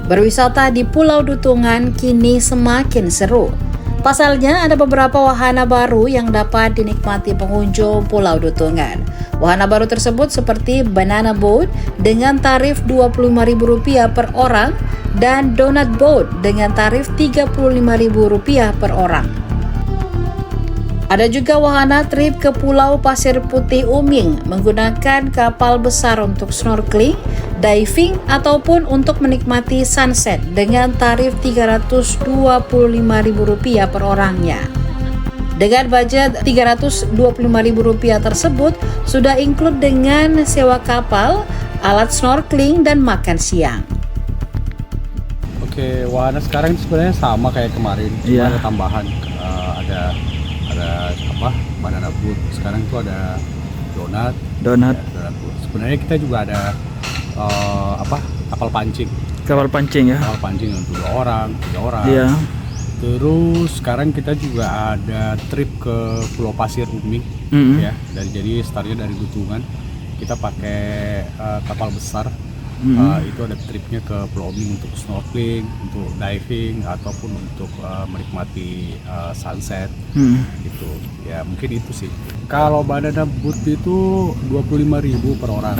Berwisata di Pulau Dutungan kini semakin seru. Pasalnya ada beberapa wahana baru yang dapat dinikmati pengunjung Pulau Dutungan. Wahana baru tersebut seperti Banana Boat dengan tarif Rp25.000 per orang dan Donut Boat dengan tarif Rp35.000 per orang. Ada juga wahana trip ke Pulau Pasir Putih Uming menggunakan kapal besar untuk snorkeling, diving, ataupun untuk menikmati sunset dengan tarif Rp325.000 per orangnya. Dengan budget Rp325.000 tersebut sudah include dengan sewa kapal, alat snorkeling, dan makan siang. Oke, wahana sekarang sebenarnya sama kayak kemarin, cuma ada tambahan, ada banana boat. Sekarang itu ada donat. Ya, sebenarnya kita juga ada kapal pancing ya. Kapal pancing untuk 2 orang, 3 orang. Iya. Terus sekarang kita juga ada trip ke Pulau Pasir Uming, ya. Jadi startnya dari Dutungan, kita pakai kapal besar. Itu ada tripnya ke Pulau Uming untuk snorkeling, untuk diving, ataupun untuk menikmati sunset, gitu. Ya mungkin itu sih. Kalau banana boat itu Rp25.000 per orang,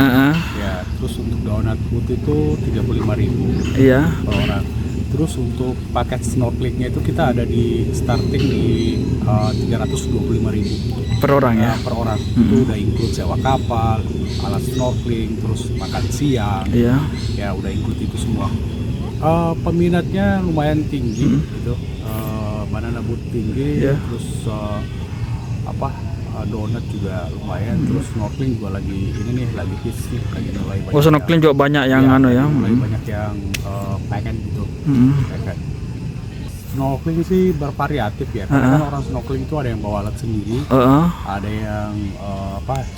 ya. Terus untuk donut boat itu Rp35.000 per orang. Terus untuk paket snorkelingnya itu kita ada di starting di Rp325.000 per orang ya? Per orang. Itu udah include sewa kapal, alat snorkeling, terus makan siang. Ya udah include itu semua. Peminatnya lumayan tinggi gitu. Banana boat tinggi, terus donat juga lumayan, terus snorkeling juga lagi hits nih, lagi mulai banyak. Snorkeling juga banyak yang mulai banyak yang pengen gitu. Snorkeling sih bervariatif ya, karena kan orang snorkeling itu ada yang bawa alat sendiri, ada yang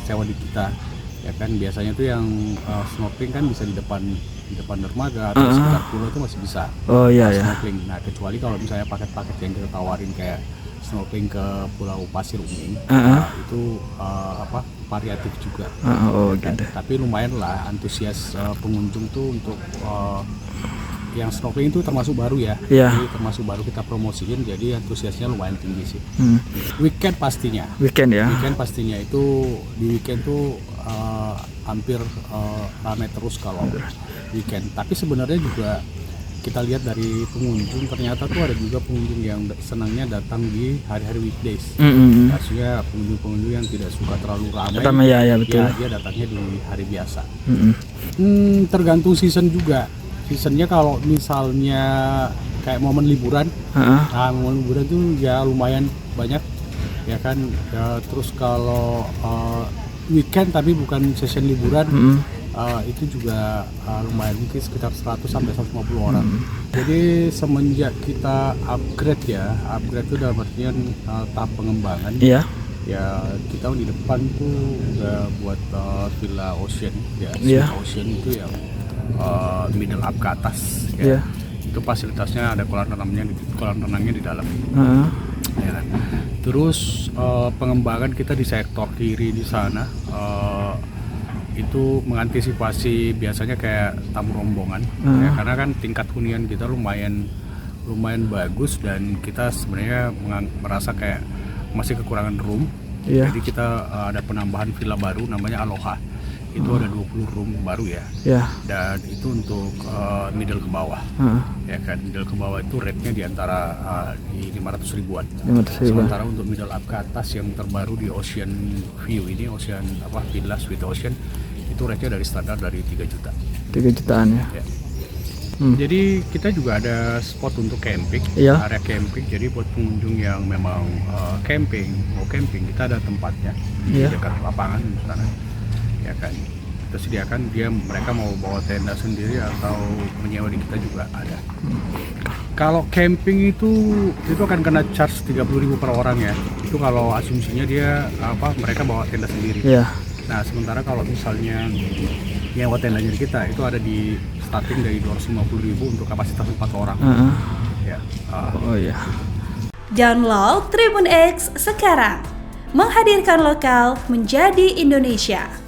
sewa di kita, ya kan. Biasanya tuh yang snorkeling kan bisa di depan dermaga atau sekitar pulau itu masih bisa snorkeling. Nah kecuali kalau misalnya paket-paket yang kita tawarin kayak snorkeling ke Pulau Pasir Uming, itu variatif juga. Gitu. Tapi lumayan lah antusias pengunjung tuh untuk yang snorkeling itu termasuk baru ya. Jadi termasuk baru kita promosiin, jadi antusiasnya lumayan tinggi sih. Weekend pastinya. Weekend pastinya itu di weekend tuh hampir ramai terus kalau weekend. Tapi sebenarnya juga kita lihat dari pengunjung, ternyata tuh ada juga pengunjung yang senangnya datang di hari-hari weekdays. Maksudnya pengunjung-pengunjung yang tidak suka terlalu ramai, betul. Dia datangnya di hari biasa. Tergantung season juga. Seasonnya kalau misalnya kayak momen liburan, momen liburan tuh ya lumayan banyak, ya kan. Terus kalau weekend tapi bukan session liburan, itu juga lumayan, mungkin sekitar 100 sampai 150 orang. Jadi semenjak kita upgrade itu dalam artian tahap pengembangan. Ya kita di depan tuh udah buat Villa Ocean ya. Villa Ocean itu yang middle up ke atas ya. Itu fasilitasnya ada kolam renangnya di dalam. Ya kan? Terus pengembangan kita di sektor kiri di sana, itu mengantisipasi biasanya kayak tamu rombongan, ya, karena kan tingkat hunian kita lumayan bagus dan kita sebenarnya merasa kayak masih kekurangan room. Jadi kita ada penambahan villa baru namanya Aloha. Itu ada 20 room baru ya. Dan itu untuk middle ke bawah. Ya kan, middle ke bawah itu rate-nya di antara di 500 ribuan. Sementara untuk middle up ke atas yang terbaru di Ocean View ini, Villa Suite Ocean, itu rate-nya dari standar dari 3 juta. 3 jutaan ya. Jadi kita juga ada spot untuk camping, area camping. Jadi buat pengunjung yang memang mau camping, kita ada tempatnya di dekat lapangan di sana. Ya kan, kita sediakan, mereka mau bawa tenda sendiri atau menyewa di kita juga ada. Kalau camping itu akan kena charge 30.000 per orang ya. Itu kalau asumsinya mereka bawa tenda sendiri. Nah sementara kalau misalnya nyewa tendanya di kita itu ada di starting dari 250.000 untuk kapasitas 4 orang. Download Tribun X sekarang, menghadirkan lokal menjadi Indonesia.